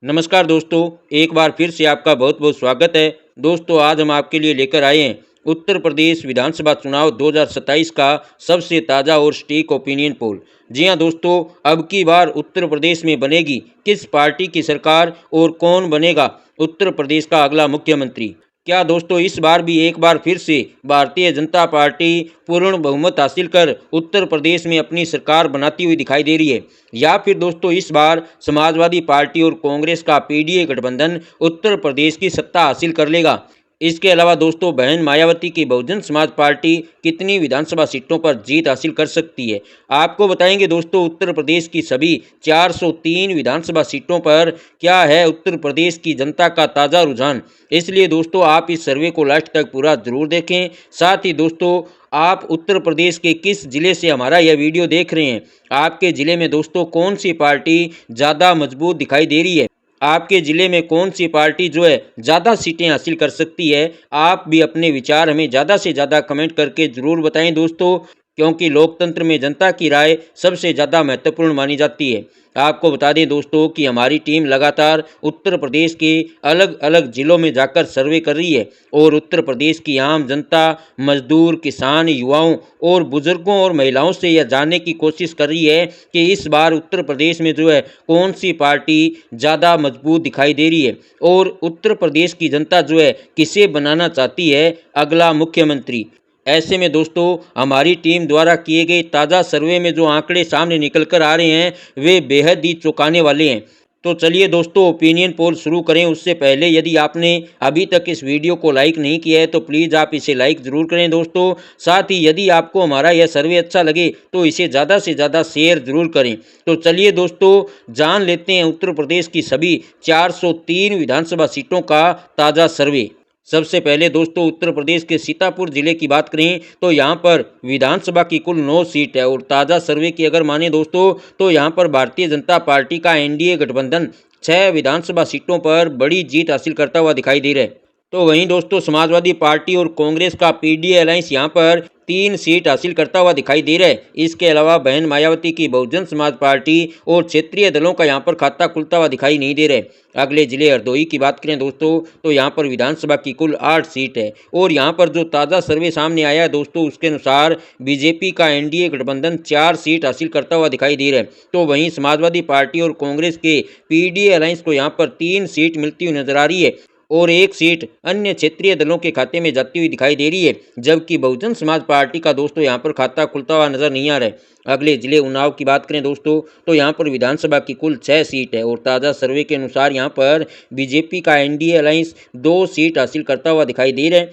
नमस्कार दोस्तों, एक बार फिर से आपका बहुत बहुत स्वागत है। दोस्तों, आज हम आपके लिए लेकर आए हैं उत्तर प्रदेश विधानसभा चुनाव 2027 का सबसे ताज़ा और सटीक ओपिनियन पोल। जी हां दोस्तों, अब की बार उत्तर प्रदेश में बनेगी किस पार्टी की सरकार और कौन बनेगा उत्तर प्रदेश का अगला मुख्यमंत्री। क्या दोस्तों इस बार भी एक बार फिर से भारतीय जनता पार्टी पूर्ण बहुमत हासिल कर उत्तर प्रदेश में अपनी सरकार बनाती हुई दिखाई दे रही है, या फिर दोस्तों इस बार समाजवादी पार्टी और कांग्रेस का पीडीए गठबंधन उत्तर प्रदेश की सत्ता हासिल कर लेगा। इसके अलावा दोस्तों बहन मायावती की बहुजन समाज पार्टी कितनी विधानसभा सीटों पर जीत हासिल कर सकती है, आपको बताएंगे दोस्तों। उत्तर प्रदेश की सभी 403 विधानसभा सीटों पर क्या है उत्तर प्रदेश की जनता का ताज़ा रुझान। इसलिए दोस्तों आप इस सर्वे को लास्ट तक पूरा जरूर देखें। साथ ही दोस्तों आप उत्तर प्रदेश के किस जिले से हमारा यह वीडियो देख रहे हैं, आपके ज़िले में दोस्तों कौन सी पार्टी ज़्यादा मजबूत दिखाई दे रही है, आपके ज़िले में कौन सी पार्टी जो है ज़्यादा सीटें हासिल कर सकती है। आप भी अपने विचार हमें ज़्यादा से ज़्यादा कमेंट करके ज़रूर बताएं दोस्तों, क्योंकि लोकतंत्र में जनता की राय सबसे ज़्यादा महत्वपूर्ण मानी जाती है। आपको बता दें दोस्तों कि हमारी टीम लगातार उत्तर प्रदेश के अलग अलग ज़िलों में जाकर सर्वे कर रही है और उत्तर प्रदेश की आम जनता, मजदूर, किसान, युवाओं और बुजुर्गों और महिलाओं से यह जानने की कोशिश कर रही है कि इस बार उत्तर प्रदेश में जो है कौन सी पार्टी ज़्यादा मजबूत दिखाई दे रही है और उत्तर प्रदेश की जनता जो है किसे बनाना चाहती है अगला मुख्यमंत्री। ऐसे में दोस्तों हमारी टीम द्वारा किए गए ताज़ा सर्वे में जो आंकड़े सामने निकल कर आ रहे हैं वे बेहद ही चौंकाने वाले हैं। तो चलिए दोस्तों ओपिनियन पोल शुरू करें। उससे पहले यदि आपने अभी तक इस वीडियो को लाइक नहीं किया है तो प्लीज़ आप इसे लाइक ज़रूर करें दोस्तों। साथ ही यदि आपको हमारा यह सर्वे अच्छा लगे तो इसे ज़्यादा से ज़्यादा शेयर ज़रूर करें। तो चलिए दोस्तों जान लेते हैं उत्तर प्रदेश की सभी 403 विधानसभा सीटों का ताज़ा सर्वे। सबसे पहले दोस्तों उत्तर प्रदेश के सीतापुर जिले की बात करें तो यहाँ पर विधानसभा की कुल 9 सीट है और ताज़ा सर्वे की अगर माने दोस्तों तो यहाँ पर भारतीय जनता पार्टी का एनडीए गठबंधन 6 विधानसभा सीटों पर बड़ी जीत हासिल करता हुआ दिखाई दे रहा है। तो वहीं दोस्तों समाजवादी पार्टी और कांग्रेस का पीडीए अलायंस यहाँ पर 3 सीट हासिल करता हुआ दिखाई दे रहा है। इसके अलावा बहन मायावती की बहुजन समाज पार्टी और क्षेत्रीय दलों का यहाँ पर खाता खुलता हुआ दिखाई नहीं दे रहा है। अगले जिले हरदोई की बात करें दोस्तों तो यहाँ पर विधानसभा की कुल 8 सीट है और यहाँ पर जो ताज़ा सर्वे सामने आया है दोस्तों उसके अनुसार बीजेपी का एनडीए गठबंधन 4 सीट हासिल करता हुआ दिखाई दे रहा है। तो वहीं समाजवादी पार्टी और कांग्रेस के पीडीए अलायंस को यहाँ पर 3 सीट मिलती हुई नजर आ रही है और 1 सीट अन्य क्षेत्रीय दलों के खाते में जाती हुई दिखाई दे रही है, जबकि बहुजन समाज पार्टी का दोस्तों यहाँ पर खाता खुलता हुआ नजर नहीं आ रहा है। अगले जिले उन्नाव की बात करें दोस्तों तो यहाँ पर विधानसभा की कुल 6 सीट है और ताज़ा सर्वे के अनुसार यहाँ पर बीजेपी का एनडीए अलायंस 2 सीट हासिल करता हुआ दिखाई दे रहा है।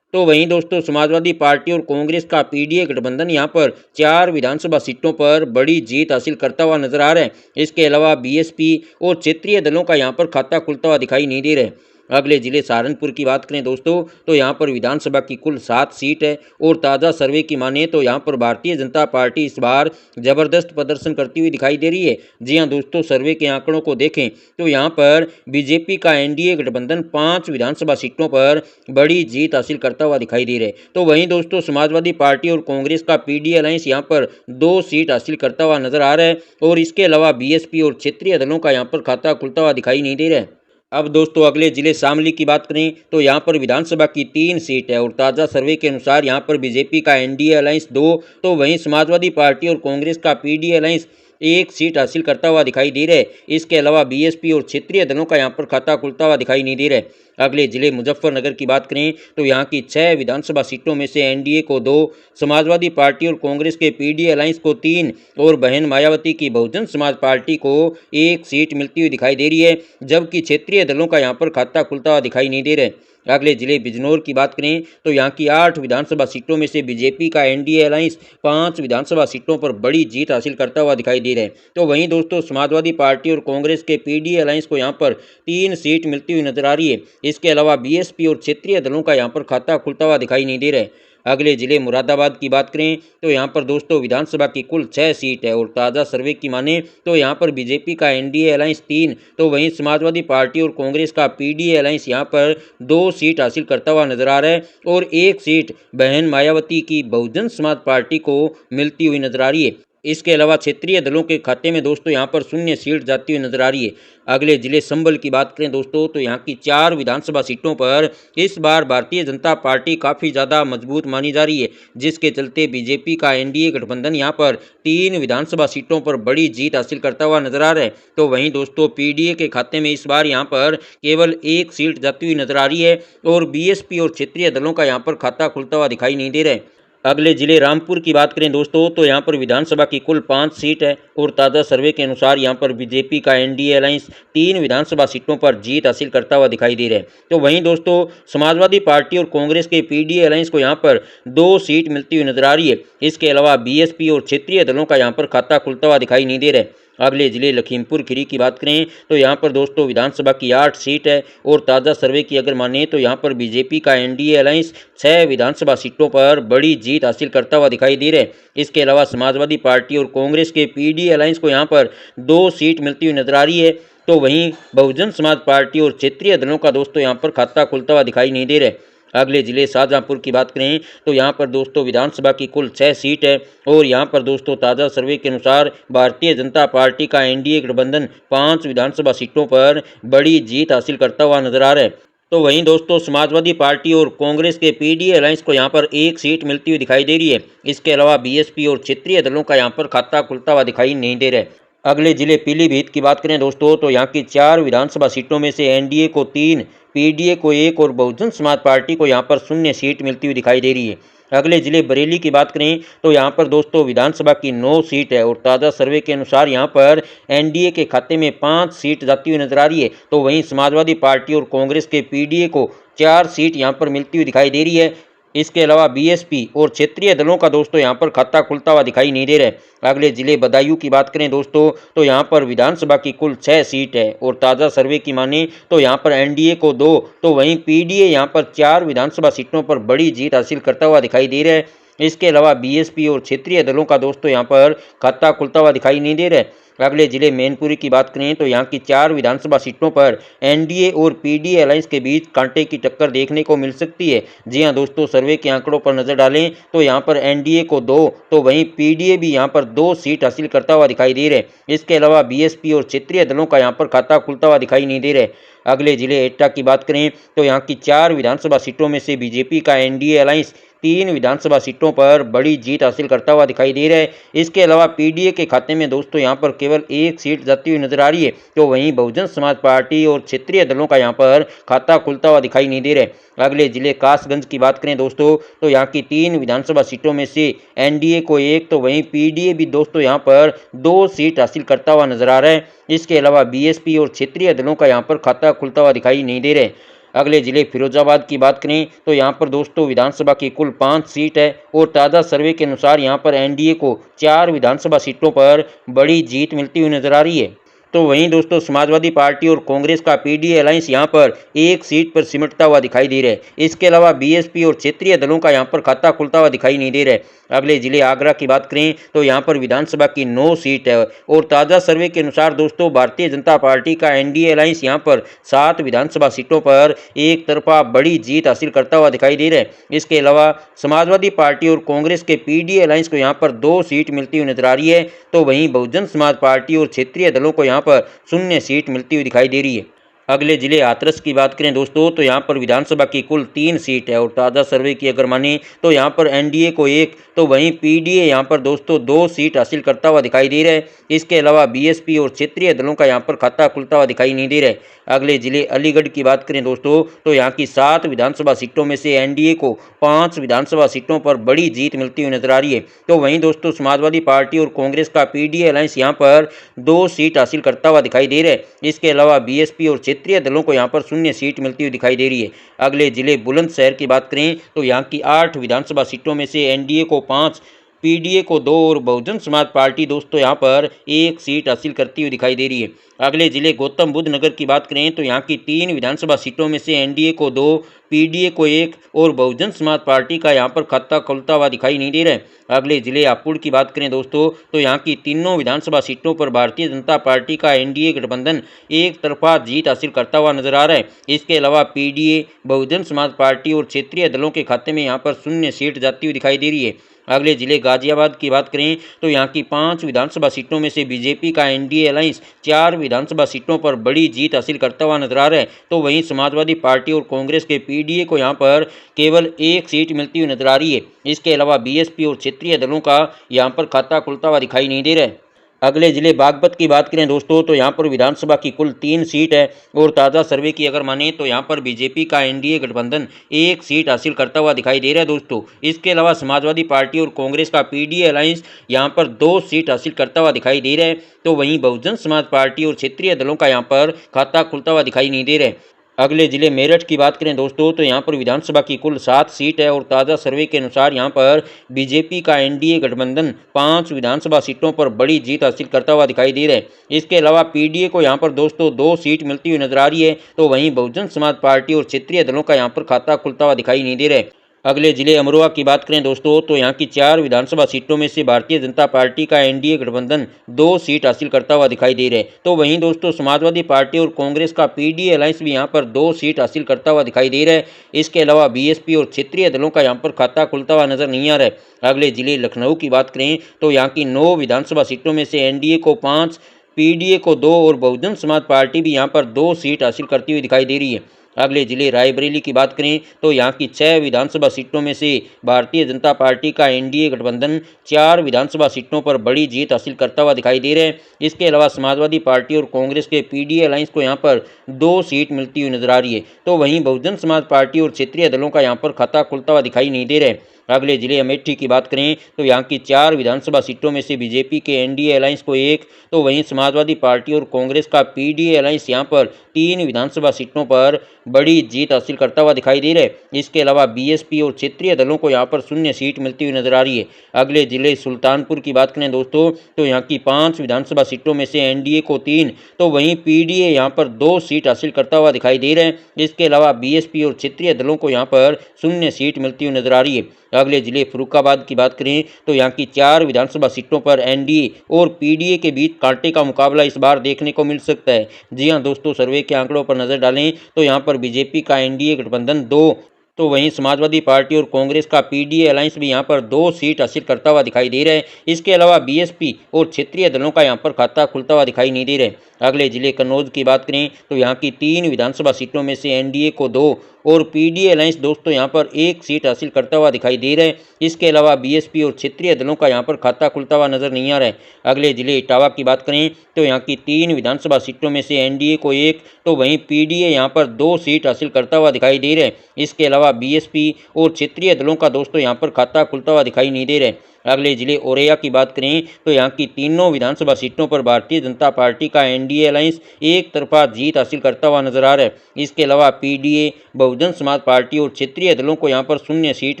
तो वहीं दोस्तों समाजवादी पार्टी और कांग्रेस का पीडीए गठबंधन यहाँ पर 4 विधानसभा सीटों पर बड़ी जीत हासिल करता हुआ नजर आ रहा है। इसके अलावा बीएसपी और क्षेत्रीय दलों का यहाँ पर खाता खुलता हुआ दिखाई नहीं दे रहा है। अगले जिले सहारनपुर की बात करें दोस्तों तो यहाँ पर विधानसभा की कुल 7 सीट है और ताज़ा सर्वे की माने तो यहाँ पर भारतीय जनता पार्टी इस बार जबरदस्त प्रदर्शन करती हुई दिखाई दे रही है। जी हाँ दोस्तों सर्वे के आंकड़ों को देखें तो यहाँ पर बीजेपी का एनडीए गठबंधन 5 विधानसभा सीटों पर बड़ी जीत हासिल करता हुआ दिखाई दे रहा है। तो वहीं दोस्तों समाजवादी पार्टी और कांग्रेस का पीडीए अलायंस यहाँ पर 2 सीट हासिल करता हुआ नजर आ रहा है और इसके अलावा बीएसपी और क्षेत्रीय दलों का यहाँ पर खाता खुलता हुआ दिखाई नहीं दे रहा है। अब दोस्तों अगले जिले शामली की बात करें तो यहाँ पर विधानसभा की 3 सीट है और ताज़ा सर्वे के अनुसार यहाँ पर बीजेपी का एनडीए अलायंस 2 तो वहीं समाजवादी पार्टी और कांग्रेस का पीडीए अलायंस 1 सीट हासिल करता हुआ दिखाई दे रहा है। इसके अलावा बीएसपी और क्षेत्रीय दलों का यहाँ पर खाता खुलता हुआ दिखाई नहीं दे रहा है। अगले जिले मुजफ्फरनगर की बात करें तो यहाँ की 6 विधानसभा सीटों में से एनडीए को 2, समाजवादी पार्टी और कांग्रेस के पीडीए अलायंस को 3 और बहन मायावती की बहुजन समाज पार्टी को 1 सीट मिलती हुई दिखाई दे रही है, जबकि क्षेत्रीय दलों का यहाँ पर खाता खुलता हुआ दिखाई नहीं दे रहा है। अगले जिले बिजनौर की बात करें तो यहाँ की 8 विधानसभा सीटों में से बीजेपी का एनडीए अलायंस 5 विधानसभा सीटों पर बड़ी जीत हासिल करता हुआ दिखाई दे रहा है। तो वहीं दोस्तों समाजवादी पार्टी और कांग्रेस के पीडीए अलायंस को यहाँ पर 3 सीट मिलती हुई नजर आ रही है। इसके अलावा बीएसपी और क्षेत्रीय दलों का यहाँ पर खाता खुलता हुआ दिखाई नहीं दे रहा है। अगले जिले मुरादाबाद की बात करें तो यहाँ पर दोस्तों विधानसभा की कुल 6 सीट है और ताज़ा सर्वे की माने तो यहाँ पर बीजेपी का एनडीए अलायंस 3 तो वहीं समाजवादी पार्टी और कांग्रेस का पीडीए अलायंस यहाँ पर 2 सीट हासिल करता हुआ नजर आ रहा है और 1 सीट बहन मायावती की बहुजन समाज पार्टी को मिलती हुई नजर आ रही है। इसके अलावा क्षेत्रीय दलों के खाते में दोस्तों यहाँ पर शून्य सीट जाती हुई नजर आ रही है। अगले जिले संभल की बात करें दोस्तों तो यहाँ की 4 विधानसभा सीटों पर इस बार भारतीय जनता पार्टी काफ़ी ज़्यादा मजबूत मानी जा रही है, जिसके चलते बीजेपी का एनडीए गठबंधन यहाँ पर 3 विधानसभा सीटों पर बड़ी जीत हासिल करता हुआ नजर आ रहा है। तो वहीं दोस्तों पीडीए के खाते में इस बार यहाँ पर केवल 1 सीट जाती हुई नजर आ रही है और बीएसपी और क्षेत्रीय दलों का यहाँ पर खाता खुलता हुआ दिखाई नहीं दे रहा है। अगले जिले रामपुर की बात करें दोस्तों तो यहाँ पर विधानसभा की कुल 5 सीट है और ताज़ा सर्वे के अनुसार यहाँ पर बीजेपी का एनडीए अलायंस 3 विधानसभा सीटों पर जीत हासिल करता हुआ दिखाई दे रहा है। तो वहीं दोस्तों समाजवादी पार्टी और कांग्रेस के पीडीए अलायंस को यहाँ पर 2 सीट मिलती हुई नजर आ रही है। इसके अलावा बीएसपी और क्षेत्रीय दलों का यहाँ पर खाता खुलता हुआ दिखाई नहीं दे रहा है। अगले जिले लखीमपुर खीरी की बात करें तो यहाँ पर दोस्तों विधानसभा की 8 सीट है और ताज़ा सर्वे की अगर माने तो यहाँ पर बीजेपी का एनडीए अलायंस 6 विधानसभा सीटों पर बड़ी जीत हासिल करता हुआ दिखाई दे रहा है। इसके अलावा समाजवादी पार्टी और कांग्रेस के पीडीए अलायंस को यहाँ पर 2 सीट मिलती हुई नजर आ रही है। तो वहीं बहुजन समाज पार्टी और क्षेत्रीय दलों का दोस्तों यहाँ पर खाता खुलता हुआ दिखाई नहीं दे रहा है। अगले जिले शाहजहांपुर की बात करें तो यहाँ पर दोस्तों विधानसभा की कुल 6 सीट है और यहाँ पर दोस्तों ताज़ा सर्वे के अनुसार भारतीय जनता पार्टी का एनडीए गठबंधन 5 विधानसभा सीटों पर बड़ी जीत हासिल करता हुआ नजर आ रहा है। तो वहीं दोस्तों समाजवादी पार्टी और कांग्रेस के पीडीए अलायंस को यहाँ पर 1 सीट मिलती हुई दिखाई दे रही है। इसके अलावा बीएसपी और क्षेत्रीय दलों का यहाँ पर खाता खुलता हुआ दिखाई नहीं दे रहा है। अगले जिले पीलीभीत की बात करें दोस्तों तो यहाँ की 4 विधानसभा सीटों में से एनडीए को 3, पीडीए को 1 और बहुजन समाज पार्टी को यहाँ पर 0 सीट मिलती हुई दिखाई दे रही है। अगले जिले बरेली की बात करें तो यहाँ पर दोस्तों विधानसभा की 9 सीट है और ताज़ा सर्वे के अनुसार यहाँ पर एनडीए के खाते में 5 सीट जाती हुई नजर आ रही है। तो वहीं समाजवादी पार्टी और कांग्रेस के पीडीए को 4 सीट यहाँ पर मिलती हुई दिखाई दे रही है। इसके अलावा बीएसपी और क्षेत्रीय दलों का दोस्तों यहाँ पर खाता खुलता हुआ दिखाई नहीं दे रहा है। अगले जिले बदायूं की बात करें दोस्तों तो यहाँ पर विधानसभा की कुल 6 सीट है और ताज़ा सर्वे की माने तो यहाँ पर एनडीए को 2 तो वहीं पीडीए यहाँ पर 4 विधानसभा सीटों पर बड़ी जीत हासिल करता हुआ दिखाई दे रहा है। इसके अलावा बीएसपी और क्षेत्रीय दलों का दोस्तों यहाँ पर खाता खुलता हुआ दिखाई नहीं दे रहा है। अगले जिले मैनपुरी की बात करें तो यहाँ की 4 विधानसभा सीटों पर एनडीए और पीडीए अलायंस के बीच कांटे की टक्कर देखने को मिल सकती है। जी हां दोस्तों, सर्वे के आंकड़ों पर नजर डालें तो यहाँ पर एनडीए को 2 तो वहीं पीडीए भी यहाँ पर 2 सीट हासिल करता हुआ दिखाई दे रहा है। इसके अलावा बीएसपी और क्षेत्रीय दलों का यहाँ पर खाता खुलता हुआ दिखाई नहीं दे रहा है। अगले जिले एटा की बात करें तो यहाँ की 4 विधानसभा सीटों में से बीजेपी का एनडीए अलायंस 3 विधानसभा सीटों पर बड़ी जीत हासिल करता हुआ दिखाई दे रहा है। इसके अलावा पीडीए के खाते में दोस्तों यहाँ पर केवल 1 सीट जाती हुई नजर आ रही है। तो वहीं बहुजन समाज पार्टी और क्षेत्रीय दलों का यहाँ पर खाता खुलता हुआ दिखाई नहीं दे रहा है। अगले जिले कासगंज की बात करें दोस्तों तो यहाँ की 3 विधानसभा सीटों में से एनडीए को 1 तो वहीं पीडीए भी दोस्तों यहाँ पर 2 सीट हासिल करता हुआ नजर आ रहा है। इसके अलावा बीएसपी और क्षेत्रीय दलों का यहाँ पर खाता खुलता हुआ दिखाई नहीं दे रहा है। अगले जिले फिरोजाबाद की बात करें तो यहाँ पर दोस्तों विधानसभा की कुल 5 सीट है और ताज़ा सर्वे के अनुसार यहाँ पर एनडीए को 4 विधानसभा सीटों पर बड़ी जीत मिलती हुई नजर आ रही है। तो वहीं दोस्तों समाजवादी पार्टी और कांग्रेस का पीडीए अलायंस यहाँ पर 1 सीट पर सिमटता हुआ दिखाई दे रहा है। इसके अलावा बीएसपी और क्षेत्रीय दलों का यहाँ पर खाता खुलता हुआ दिखाई नहीं दे रहा है। अगले जिले आगरा की बात करें तो यहाँ पर विधानसभा की 9 सीट है और ताज़ा सर्वे के अनुसार दोस्तों भारतीय जनता पार्टी का एनडीए अलायंस यहाँ पर 7 विधानसभा सीटों पर एक तरफा बड़ी जीत हासिल करता हुआ दिखाई दे रहा है। इसके अलावा समाजवादी पार्टी और कांग्रेस के पीडीए अलायंस को यहाँ पर 2 सीट मिलती हुई नजर आ रही है। तो वहीं बहुजन समाज पार्टी और क्षेत्रीय दलों को यहाँ पर 0 सीट मिलती हुई दिखाई दे रही है। अगले जिले हाथरस की बात करें दोस्तों तो यहाँ पर विधानसभा की कुल 3 सीट है और ताज़ा सर्वे की अगर माने तो यहाँ पर एनडीए को 1 तो वहीं पीडीए यहाँ पर दोस्तों 2 सीट हासिल करता हुआ दिखाई दे रहा है। इसके अलावा बीएसपी और क्षेत्रीय दलों का यहाँ पर खाता खुलता हुआ दिखाई नहीं दे रहा है। अगले जिले अलीगढ़ की बात करें दोस्तों तो यहाँ की 7 विधानसभा सीटों में से एनडीए को 5 विधानसभा सीटों पर बड़ी जीत मिलती हुई नजर आ रही है। तो वहीं दोस्तों समाजवादी पार्टी और कांग्रेस का पीडीए अलायंस यहाँ पर 2 सीट हासिल करता हुआ दिखाई दे रहा है। इसके अलावा बीएसपी और क्षेत्रीय दलों को यहाँ पर 0 सीट मिलती हुई दिखाई दे रही है। अगले जिले बुलंदशहर की बात करें तो यहाँ की 8 विधानसभा सीटों में से एनडीए को 5, पीडीए को 2 और बहुजन समाज पार्टी दोस्तों यहाँ पर 1 सीट हासिल करती हुई दिखाई दे रही है। अगले जिले गौतम बुद्ध नगर की बात करें तो यहाँ की 3 विधानसभा सीटों में से एनडीए को 2, पीडीए को 1 और बहुजन समाज पार्टी का यहाँ पर खाता खुलता हुआ दिखाई नहीं दे रहा है। अगले जिले हापुड़ की बात करें दोस्तों तो यहाँ की तीनों विधानसभा सीटों पर भारतीय जनता पार्टी का एनडीए गठबंधन एक तरफा जीत हासिल करता हुआ नजर आ रहा है। इसके अलावा पीडीए, बहुजन समाज पार्टी और क्षेत्रीय दलों के खाते में यहाँ पर 0 सीट जाती हुई दिखाई दे रही है। अगले जिले गाजियाबाद की बात करें तो यहाँ की 5 विधानसभा सीटों में से बीजेपी का एनडीए अलायंस 4 विधानसभा सीटों पर बड़ी जीत हासिल करता हुआ नजर आ रहा है, तो वहीं समाजवादी पार्टी और कांग्रेस के पीडीए को यहाँ पर केवल एक सीट मिलती हुई नजर आ रही है। इसके अलावा बीएसपी और क्षेत्रीय दलों का यहाँ पर खाता खुलता हुआ दिखाई नहीं दे रहा है। अगले जिले बागपत की बात करें दोस्तों तो यहाँ पर विधानसभा की कुल 3 सीट है और ताज़ा सर्वे की अगर माने तो यहाँ पर बीजेपी का एनडीए गठबंधन एक सीट हासिल करता हुआ दिखाई दे रहा है दोस्तों। इसके अलावा समाजवादी पार्टी और कांग्रेस का पीडीए अलायंस यहाँ पर 2 सीट हासिल करता हुआ दिखाई दे रहा है, तो वहीं बहुजन समाज पार्टी और क्षेत्रीय दलों का यहाँ पर खाता खुलता हुआ दिखाई नहीं दे रहा है। अगले जिले मेरठ की बात करें दोस्तों तो यहाँ पर विधानसभा की कुल 7 सीट है और ताज़ा सर्वे के अनुसार यहाँ पर बीजेपी का एनडीए गठबंधन 5 विधानसभा सीटों पर बड़ी जीत हासिल करता हुआ दिखाई दे रहा है। इसके अलावा पीडीए को यहाँ पर दोस्तों 2 सीट मिलती हुई नजर आ रही है, तो वहीं बहुजन समाज पार्टी और क्षेत्रीय दलों का यहाँ पर खाता खुलता हुआ दिखाई नहीं दे रहा है। अगले जिले अमरोहा की बात करें दोस्तों तो यहाँ की 4 विधानसभा सीटों में से भारतीय जनता पार्टी का एनडीए गठबंधन 2 सीट हासिल करता हुआ दिखाई दे रहा है, तो वहीं दोस्तों समाजवादी पार्टी और कांग्रेस का पीडीए अलायंस भी यहाँ पर 2 सीट हासिल करता हुआ दिखाई दे रहा है। इसके अलावा बीएसपी और क्षेत्रीय दलों का यहाँ पर खाता खुलता हुआ नजर नहीं आ रहा है। अगले जिले लखनऊ की बात करें तो यहाँ की 9 विधानसभा सीटों में से एनडीए को 5, पीडीए को 2 और बहुजन समाज पार्टी भी यहाँ पर 2 सीट हासिल करती हुई दिखाई दे रही है। अगले जिले रायबरेली की बात करें तो यहाँ की 6 विधानसभा सीटों में से भारतीय जनता पार्टी का एनडीए गठबंधन 4 विधानसभा सीटों पर बड़ी जीत हासिल करता हुआ दिखाई दे रहा है। इसके अलावा समाजवादी पार्टी और कांग्रेस के पीडीए अलायंस को यहाँ पर 2 सीट मिलती हुई नजर आ रही है, तो वहीं बहुजन समाज पार्टी और क्षेत्रीय दलों का यहाँ पर खाता खुलता हुआ दिखाई नहीं दे रहा है। अगले जिले अमेठी की बात करें तो यहाँ की 4 विधानसभा सीटों में से बीजेपी के एनडीए अलायंस को 1, तो वहीं समाजवादी पार्टी और कांग्रेस का पीडीए अलायंस यहाँ पर 3 विधानसभा सीटों पर बड़ी जीत हासिल करता हुआ दिखाई दे रहा है। इसके अलावा बीएसपी और क्षेत्रीय दलों को यहाँ पर 0 सीट मिलती हुई नजर आ रही है। अगले जिले सुल्तानपुर की बात करें दोस्तों तो यहाँ की 5 विधानसभा सीटों में से एनडीए को 3, तो वहीं पीडीए यहाँ पर 2 सीट हासिल करता हुआ दिखाई दे रहा है। इसके अलावा बीएसपी और क्षेत्रीय दलों को यहाँ पर 0 सीट मिलती हुई नजर आ रही है। अगले जिले फर्रुखाबाद की बात करें तो यहाँ की 4 विधानसभा सीटों पर एनडीए और पीडीए के बीच कांटे का मुकाबला इस बार देखने को मिल सकता है। जी हां दोस्तों, सर्वे के आंकड़ों पर नजर डालें तो यहाँ पर बीजेपी का एनडीए गठबंधन 2, तो वहीं समाजवादी पार्टी और कांग्रेस का पीडीए अलायंस भी यहाँ पर 2 सीट हासिल करता हुआ दिखाई दे रहा है। इसके अलावा बीएसपी और क्षेत्रीय दलों का यहाँ पर खाता खुलता हुआ दिखाई नहीं दे रहा है। अगले जिले कन्नौज की बात करें तो यहाँ की 3 विधानसभा सीटों में से एनडीए को 2 और पीडीए अलायंस दोस्तों यहाँ पर 1 सीट हासिल करता हुआ दिखाई दे रहा है। इसके अलावा बीएसपी और क्षेत्रीय दलों का यहाँ पर खाता खुलता हुआ नजर नहीं आ रहा है। अगले जिले इटावा की बात करें तो यहाँ की 3 विधानसभा सीटों में से एनडीए को 1, तो वहीं पीडीए यहाँ पर 2 सीट हासिल करता हुआ दिखाई दे रहा है। इसके अलावा बीएसपी और क्षेत्रीय दलों का दोस्तों यहाँ पर खाता खुलता हुआ दिखाई नहीं दे रहा है। अगले जिले औरैया की बात करें तो यहाँ की तीनों विधानसभा सीटों पर भारतीय जनता पार्टी का एनडीए अलायंस एक तरफा जीत हासिल करता हुआ नजर आ रहा है। इसके अलावा पीडीए, बहुजन समाज पार्टी और क्षेत्रीय दलों को यहाँ पर 0 सीट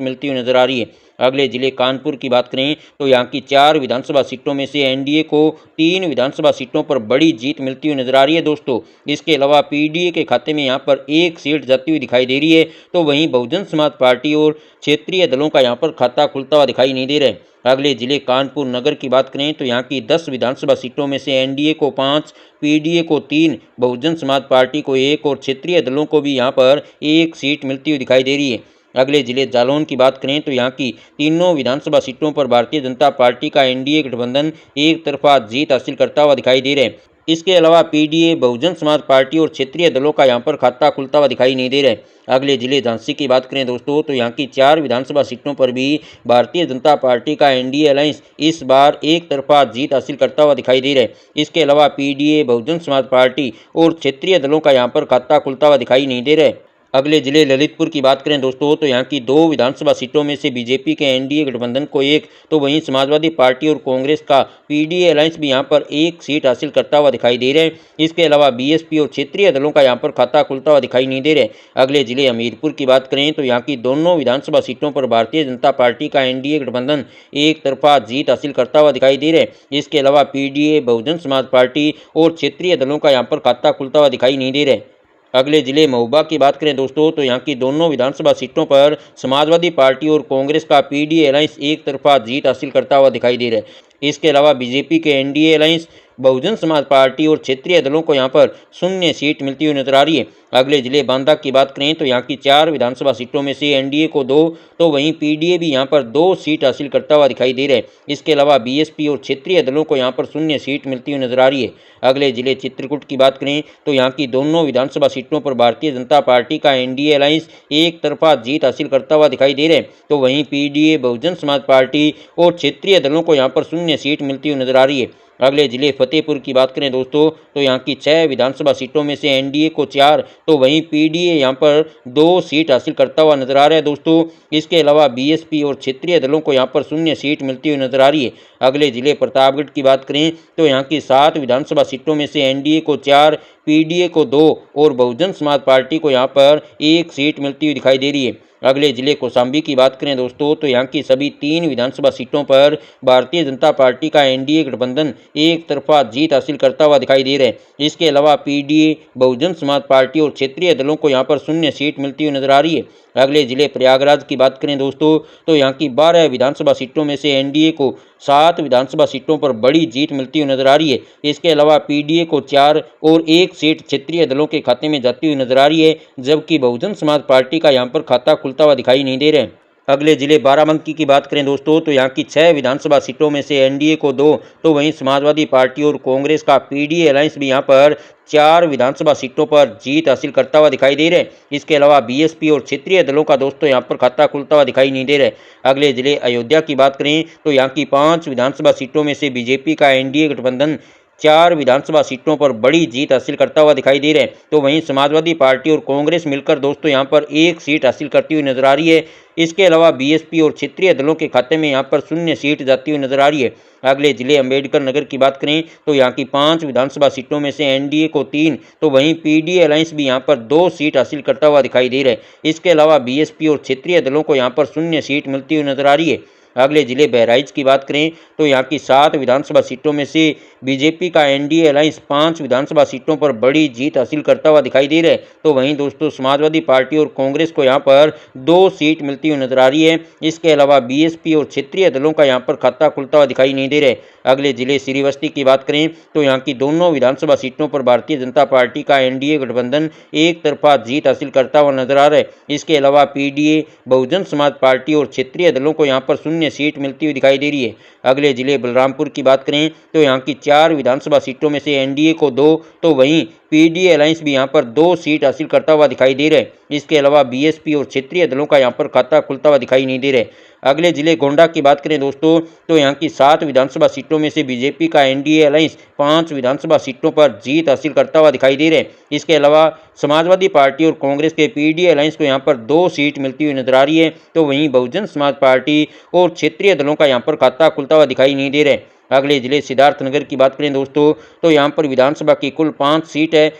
मिलती हुई नजर आ रही है। अगले जिले कानपुर की बात करें तो यहाँ की 4 विधानसभा सीटों में से एनडीए को 3 विधानसभा सीटों पर बड़ी जीत मिलती हुई नजर आ रही है दोस्तों। इसके अलावा पीडीए के खाते में यहाँ पर 1 सीट जाती हुई दिखाई दे रही है, तो वहीं बहुजन समाज पार्टी और क्षेत्रीय दलों का यहाँ पर खाता खुलता हुआ दिखाई नहीं दे रहा है। अगले जिले कानपुर नगर की बात करें तो यहाँ की 10 विधानसभा सीटों में से एनडीए को 5, पीडीए को 3, बहुजन समाज पार्टी को 1 और क्षेत्रीय दलों को भी यहाँ पर 1 सीट मिलती हुई दिखाई दे रही है। अगले जिले जालौन की बात करें तो यहाँ की तीनों विधानसभा सीटों पर भारतीय जनता पार्टी का एनडीए गठबंधन एक तरफा जीत हासिल करता हुआ दिखाई दे रहा है। इसके अलावा पीडीए, बहुजन समाज पार्टी और क्षेत्रीय दलों का यहाँ पर खाता खुलता हुआ दिखाई नहीं दे रहा है। अगले जिले झांसी की बात करें दोस्तों तो यहाँ की 4 विधानसभा सीटों पर भी भारतीय जनता पार्टी का एनडीए अलायंस इस बार एक तरफा जीत हासिल करता हुआ दिखाई दे रहा है। इसके अलावा पीडीए, बहुजन समाज पार्टी और क्षेत्रीय दलों का यहाँ पर खाता खुलता हुआ दिखाई नहीं दे रहा है। अगले जिले ललितपुर की बात करें दोस्तों तो यहाँ की 2 विधानसभा सीटों में से बीजेपी के एनडीए गठबंधन को 1, तो वहीं समाजवादी पार्टी और कांग्रेस का पीडीए अलायंस भी यहाँ पर 1 सीट हासिल करता हुआ दिखाई दे रहा है। इसके अलावा बीएसपी और क्षेत्रीय दलों का यहाँ पर खाता खुलता हुआ दिखाई नहीं दे रहा है। अगले जिले हमीरपुर की बात करें तो यहाँ की दोनों विधानसभा सीटों पर भारतीय जनता पार्टी का एनडीए गठबंधन एक तरफा जीत हासिल करता हुआ दिखाई दे रहा है। इसके अलावा पीडीए, बहुजन समाज पार्टी और क्षेत्रीय दलों का यहाँ पर खाता खुलता हुआ दिखाई नहीं दे रहा है। अगले जिले महोबा की बात करें दोस्तों तो यहाँ की दोनों विधानसभा सीटों पर समाजवादी पार्टी और कांग्रेस का पीडीए अलायंस एक तरफा जीत हासिल करता हुआ दिखाई दे रहा है। इसके अलावा बीजेपी के NDA alliance Bahujan Samaj party और क्षेत्रीय दलों को यहाँ पर शून्य सीट मिलती हुई नजर आ रही है। अगले जिले बांदा की बात करें तो यहाँ की 4 विधानसभा सीटों में से एनडीए को 2, तो वहीं पीडीए भी यहाँ पर 2 सीट हासिल करता हुआ दिखाई दे रहा है। इसके अलावा बीएसपी और क्षेत्रीय दलों को यहाँ पर शून्य सीट मिलती हुई नजर आ रही है। अगले जिले चित्रकूट की बात करें तो यहाँ की दोनों विधानसभा सीटों पर भारतीय जनता पार्टी का एनडीए अलायंस एक तरफा जीत हासिल करता हुआ दिखाई दे रहा है, तो वहीं पीडीए, बहुजन समाज पार्टी और क्षेत्रीय दलों को यहाँ पर शून्य सीट मिलती हुई नजर आ रही है। अगले जिले फतेहपुर की बात करें दोस्तों तो यहाँ की 6 विधानसभा सीटों में से एनडीए को 4, तो वहीं पीडीए यहाँ पर 2 सीट हासिल करता हुआ नजर आ रहा है दोस्तों। इसके अलावा बीएसपी और क्षेत्रीय दलों को यहाँ पर शून्य सीट मिलती हुई नजर आ रही है। अगले जिले प्रतापगढ़ की बात करें तो यहाँ की 7 विधानसभा सीटों में से एनडीए को 4, पीडीए को 2 और बहुजन समाज पार्टी को यहाँ पर 1 सीट मिलती हुई दिखाई दे रही है। अगले जिले कौशाम्बी की बात करें दोस्तों तो यहाँ की सभी 3 विधानसभा सीटों पर भारतीय जनता पार्टी का एनडीए गठबंधन एक तरफा जीत हासिल करता हुआ दिखाई दे रहा है। इसके अलावा पीडीए, बहुजन समाज पार्टी और क्षेत्रीय दलों को यहाँ पर शून्य सीट मिलती हुई नजर आ रही है। अगले जिले प्रयागराज की बात करें दोस्तों तो यहाँ की 12 विधानसभा सीटों में से एनडीए को 7 विधानसभा सीटों पर बड़ी जीत मिलती हुई नजर आ रही है। इसके अलावा पीडीए को 4 और 1 सीट क्षेत्रीय दलों के खाते में जाती हुई नजर आ रही है, जबकि बहुजन समाज पार्टी का यहाँ पर खाता खुलता हुआ दिखाई नहीं दे रहा है। अगले जिले बाराबंकी की बात करें दोस्तों तो यहाँ की 6 विधानसभा सीटों में से एनडीए को 2, तो वहीं समाजवादी पार्टी और कांग्रेस का पीडीए अलायंस भी यहाँ पर 4 विधानसभा सीटों पर जीत हासिल करता हुआ दिखाई दे रहा है। इसके अलावा बीएसपी और क्षेत्रीय दलों का दोस्तों यहाँ पर खाता खुलता हुआ दिखाई नहीं दे रहा है। अगले जिले अयोध्या की बात करें तो यहाँ की 5 विधानसभा सीटों में से बीजेपी का एनडीए गठबंधन 4 विधानसभा सीटों पर बड़ी जीत हासिल करता हुआ दिखाई दे रहा है, तो वहीं समाजवादी पार्टी और कांग्रेस मिलकर दोस्तों यहाँ पर 1 सीट हासिल करती हुई नजर आ रही है। इसके अलावा बीएसपी और क्षेत्रीय दलों के खाते में यहाँ पर शून्य सीट जाती हुई नजर आ रही है। अगले जिले अंबेडकर नगर की बात करें तो यहाँ की 5 विधानसभा सीटों में से एनडीए को 3, तो वहीं पीडीए अलायंस भी यहाँ पर 2 सीट हासिल करता हुआ दिखाई दे रहा है। इसके अलावा बीएसपी और क्षेत्रीय दलों को यहाँ पर शून्य सीट मिलती हुई नजर आ रही है। अगले जिले बहराइच की बात करें तो यहाँ की 7 विधानसभा सीटों में से बीजेपी का एनडीए अलायंस 5 विधानसभा सीटों पर बड़ी जीत हासिल करता हुआ दिखाई दे रहा है, तो वहीं दोस्तों समाजवादी पार्टी और कांग्रेस को यहाँ पर 2 सीट मिलती हुई नजर आ रही है। इसके अलावा बीएसपी और क्षेत्रीय दलों का यहाँ पर खाता खुलता हुआ दिखाई नहीं दे रहा है। अगले जिले श्रीवस्ती की बात करें तो यहाँ की दोनों विधानसभा सीटों पर भारतीय जनता पार्टी का एनडीए गठबंधन एक तरफा जीत हासिल करता हुआ नजर आ रहा है। इसके अलावा पीडीए, बहुजन समाज पार्टी और क्षेत्रीय दलों को यहाँ पर शून्य सीट मिलती हुई दिखाई दे रही है। अगले जिले बलरामपुर की बात करें तो यहाँ की 4 विधानसभा सीटों में से एनडीए को 2, तो वहीं पीडीए अलायंस भी यहाँ पर 2 सीट हासिल करता हुआ दिखाई दे रहा है। इसके अलावा बीएसपी और क्षेत्रीय दलों का यहाँ पर खाता खुलता हुआ दिखाई नहीं दे रहा है। अगले जिले गोंडा की बात करें दोस्तों तो यहाँ की 7 विधानसभा सीटों में से बीजेपी का एनडीए अलायंस 5 विधानसभा सीटों पर जीत हासिल करता हुआ दिखाई दे रहा है। इसके अलावा समाजवादी पार्टी और कांग्रेस के पीडीए अलायंस को यहाँ पर 2 सीट मिलती हुई नजर आ रही है, तो वहीं बहुजन समाज पार्टी और क्षेत्रीय दलों का यहाँ पर खाता खुलता हुआ दिखाई नहीं दे रहा है। अगले जिले सिद्धार्थनगर की बात करें दोस्तों तो यहाँ पर विधानसभा की कुल 5 सीट है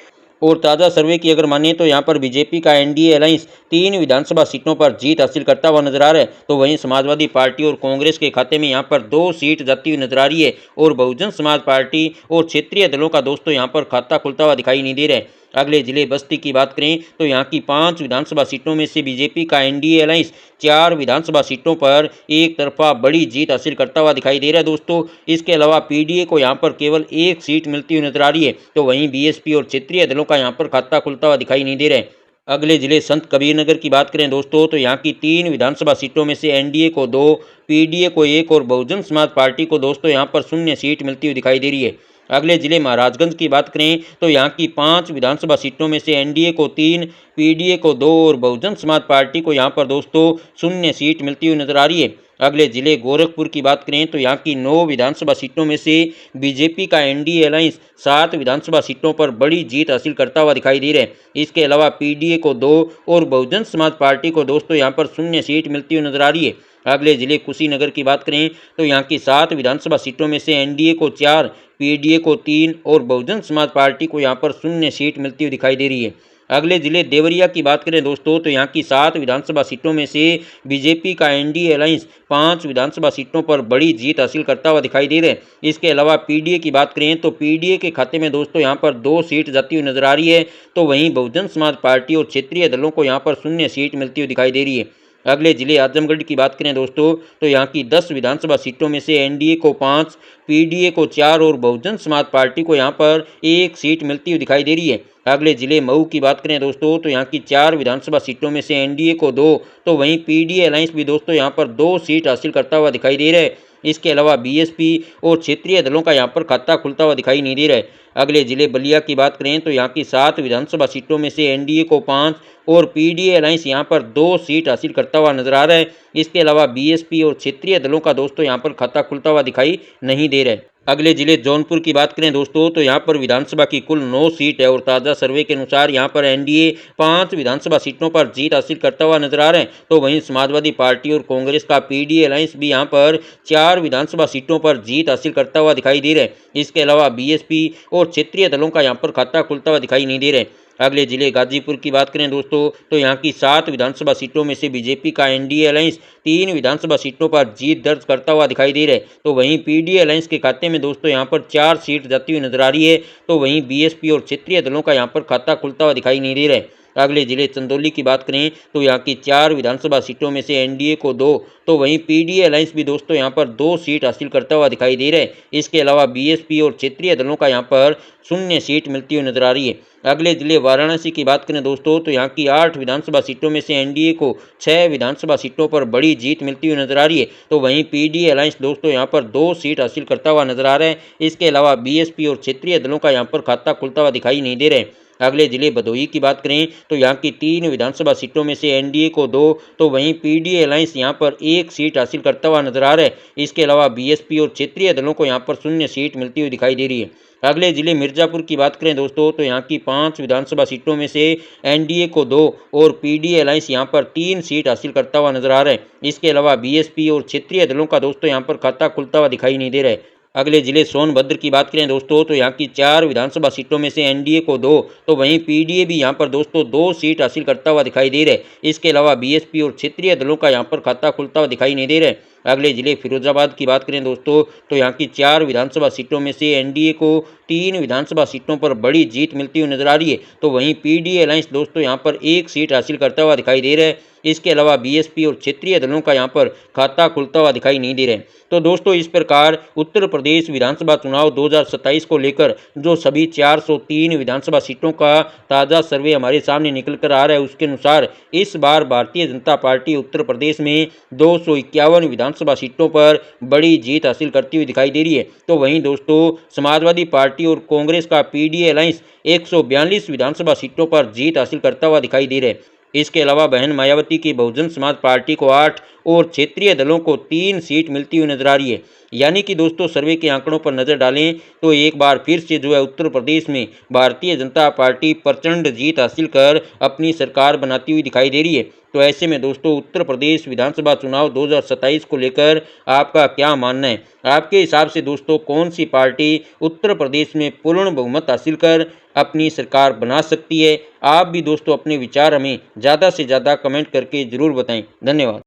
और ताज़ा सर्वे की अगर माने तो यहाँ पर बीजेपी का एनडीए अलायंस 3 विधानसभा सीटों पर जीत हासिल करता हुआ नजर आ रहा है, तो वहीं समाजवादी पार्टी और कांग्रेस के खाते में यहाँ पर 2 सीट जाती हुई नजर आ रही है और बहुजन समाज पार्टी और क्षेत्रीय दलों का दोस्तों यहाँ पर खाता खुलता हुआ दिखाई नहीं दे रहा है। अगले जिले बस्ती की बात करें तो यहाँ की 5 विधानसभा सीटों में से बीजेपी का एनडीए अलायंस 4 विधानसभा सीटों पर एक तरफा बड़ी जीत हासिल करता हुआ दिखाई दे रहा है दोस्तों। इसके अलावा पीडीए को यहाँ पर केवल 1 सीट मिलती हुई नजर आ रही है, तो वहीं बीएसपी और क्षेत्रीय दलों का यहाँ पर खाता खुलता हुआ दिखाई नहीं दे रहा है। अगले जिले संत कबीरनगर की बात करें दोस्तों तो यहाँ की 3 विधानसभा सीटों में से एनडीए को 2, पीडीए को 1 और बहुजन समाज पार्टी को दोस्तों यहाँ पर शून्य सीट मिलती हुई दिखाई दे रही है। अगले जिले महाराजगंज की बात करें तो यहाँ की 5 विधानसभा सीटों में से एनडीए को 3, पीडीए को 2 और बहुजन समाज पार्टी को यहाँ पर दोस्तों शून्य सीट मिलती हुई नजर आ रही है। अगले जिले गोरखपुर की बात करें तो यहाँ की 9 विधानसभा सीटों में से बीजेपी का एनडीए अलायंस 7 विधानसभा सीटों पर बड़ी जीत हासिल करता हुआ दिखाई दे रहा है। इसके अलावा पीडीए को 2 और बहुजन समाज पार्टी को दोस्तों यहाँ पर शून्य सीट मिलती हुई नजर आ रही है। अगले जिले कुशीनगर की बात करें तो यहाँ की 7 विधानसभा सीटों में से एनडीए को 4, पीडीए को 3 और बहुजन समाज पार्टी को यहाँ पर शून्य सीट मिलती हुई दिखाई दे रही है। अगले जिले देवरिया की बात करें दोस्तों तो यहाँ की 7 विधानसभा सीटों में से बीजेपी का एनडीए अलायंस 5 विधानसभा सीटों पर बड़ी जीत हासिल करता हुआ दिखाई दे रहा है। इसके अलावा पीडीए की बात करें तो पीडीए के खाते में दोस्तों यहाँ पर 2 सीट जाती हुई नजर आ रही है, तो वहीं बहुजन समाज पार्टी और क्षेत्रीय दलों को यहाँ पर शून्य सीट मिलती हुई दिखाई दे रही है। अगले जिले आजमगढ़ की बात करें दोस्तों, तो यहाँ की 10 विधानसभा सीटों में से एनडीए को 5, पीडीए को 4 और बहुजन समाज पार्टी को यहाँ पर 1 सीट मिलती हुई दिखाई दे रही है। अगले जिले मऊ की बात करें दोस्तों, तो यहाँ की 4 विधानसभा सीटों में से एनडीए को 2, तो वहीं पीडीए अलायंस भी दोस्तों यहाँ पर 2 सीट हासिल करता हुआ दिखाई दे रहा है। इसके अलावा बीएसपी और क्षेत्रीय दलों का यहाँ पर खाता खुलता हुआ दिखाई नहीं दे रहा है। अगले जिले बलिया की बात करें तो यहाँ की 7 विधानसभा सीटों में से एनडीए को 5 और पीडीए अलायंस यहाँ पर 2 सीट हासिल करता हुआ नजर आ रहा है। इसके अलावा बीएसपी और क्षेत्रीय दलों का दोस्तों यहाँ पर खाता खुलता हुआ दिखाई नहीं दे रहा है। अगले जिले जौनपुर की बात करें दोस्तों, तो यहाँ पर विधानसभा की कुल 9 सीट है और ताज़ा सर्वे के अनुसार यहाँ पर एनडीए 5 विधानसभा सीटों पर जीत हासिल करता हुआ नजर आ रहा है। तो वहीं समाजवादी पार्टी और कांग्रेस का पीडीए अलायंस भी यहाँ पर 4 विधानसभा सीटों पर जीत हासिल करता हुआ दिखाई दे रहा है। इसके अलावा बीएसपी और क्षेत्रीय दलों का यहाँ पर खाता खुलता हुआ दिखाई नहीं दे रहा है। अगले जिले गाजीपुर की बात करें दोस्तों, तो यहाँ की 7 विधानसभा सीटों में से बीजेपी का एनडीए अलायंस 3 विधानसभा सीटों पर जीत दर्ज करता हुआ दिखाई दे रहा है। तो वहीं पीडीए अलायंस के खाते में दोस्तों यहाँ पर 4 सीट जाती हुई नजर आ रही है। तो वहीं बीएसपी और क्षेत्रीय दलों का यहाँ पर खाता खुलता हुआ दिखाई नहीं दे रहा है। अगले जिले चंदौली की बात करें तो यहाँ की 4 विधानसभा सीटों में से एनडीए को 2, तो वहीं पीडीए अलायंस भी दोस्तों यहाँ पर 2 सीट हासिल करता हुआ दिखाई दे रहा है। इसके अलावा बीएसपी और क्षेत्रीय दलों का यहाँ पर 0 सीट मिलती हुई नजर आ रही है। अगले जिले वाराणसी की बात करें दोस्तों, तो यहाँ की 8 विधानसभा सीटों में से एनडीए को 6 विधानसभा सीटों पर बड़ी जीत मिलती हुई नजर आ रही है। तो वहीं पीडीए अलायंस दोस्तों यहाँ पर 2 सीट हासिल करता हुआ नजर आ रहा है। इसके अलावा बीएसपी और क्षेत्रीय दलों का यहाँ पर खाता खुलता हुआ दिखाई नहीं दे रहा है। अगले जिले भदोही की बात करें तो यहाँ की 3 विधानसभा सीटों में से एनडीए को 2, तो वहीं पीडीए अलायंस यहाँ पर 1 सीट हासिल करता हुआ नजर आ रहा है। इसके अलावा बीएसपी और क्षेत्रीय दलों को यहाँ पर 0 सीट मिलती हुई दिखाई दे रही है। अगले जिले मिर्जापुर की बात करें दोस्तों, तो यहाँ की 5 विधानसभा सीटों में से एनडीए को 2 और पीडीए अलायंस यहाँ पर 3 सीट हासिल करता हुआ नजर आ रहा है। इसके अलावा बीएसपी और क्षेत्रीय दलों का दोस्तों यहाँ पर खाता खुलता हुआ दिखाई नहीं दे रहा है। अगले जिले सोनभद्र की बात करें दोस्तों, तो यहाँ की 4 विधानसभा सीटों में से एनडीए को 2, तो वहीं पीडीए भी यहाँ पर दोस्तों 2 सीट हासिल करता हुआ दिखाई दे रहा है। इसके अलावा बीएसपी और क्षेत्रीय दलों का यहाँ पर खाता खुलता हुआ दिखाई नहीं दे रहा है। अगले जिले फिरोजाबाद की बात करें दोस्तों, तो यहाँ की 4 विधानसभा सीटों में से एनडीए को 3 विधानसभा सीटों पर बड़ी जीत मिलती हुई नजर आ रही है। तो वहीं पीडीए अलायंस दोस्तों यहाँ पर 1 सीट हासिल करता हुआ दिखाई दे रहा है। इसके अलावा बीएसपी और क्षेत्रीय दलों का यहाँ पर खाता खुलता हुआ दिखाई नहीं दे रहा है। तो दोस्तों इस प्रकार उत्तर प्रदेश विधानसभा चुनाव 2027 को लेकर जो सभी 403 विधानसभा सीटों का ताज़ा सर्वे हमारे सामने निकल कर आ रहा है, उसके अनुसार इस बार भारतीय जनता पार्टी उत्तर प्रदेश में 251 विधानसभा सीटों पर बड़ी जीत हासिल करती हुई दिखाई दे रही है। तो वहीं दोस्तों समाजवादी पार्टी और कांग्रेस का पीडीए अलायंस 142 विधानसभा सीटों पर जीत हासिल करता हुआ दिखाई दे रहा है। इसके अलावा बहन मायावती की बहुजन समाज पार्टी को 8 और क्षेत्रीय दलों को 3 सीट मिलती हुई नजर आ रही है। यानी कि दोस्तों सर्वे के आंकड़ों पर नजर डालें तो एक बार फिर से जो है उत्तर प्रदेश में भारतीय जनता पार्टी प्रचंड जीत हासिल कर अपनी सरकार बनाती हुई दिखाई दे रही है। तो ऐसे में दोस्तों उत्तर प्रदेश विधानसभा चुनाव 2027 को लेकर आपका क्या मानना है? आपके हिसाब से दोस्तों कौन सी पार्टी उत्तर प्रदेश में पूर्ण बहुमत हासिल कर अपनी सरकार बना सकती है? आप भी दोस्तों अपने विचार हमें ज़्यादा से ज़्यादा कमेंट करके ज़रूर बताएं। धन्यवाद।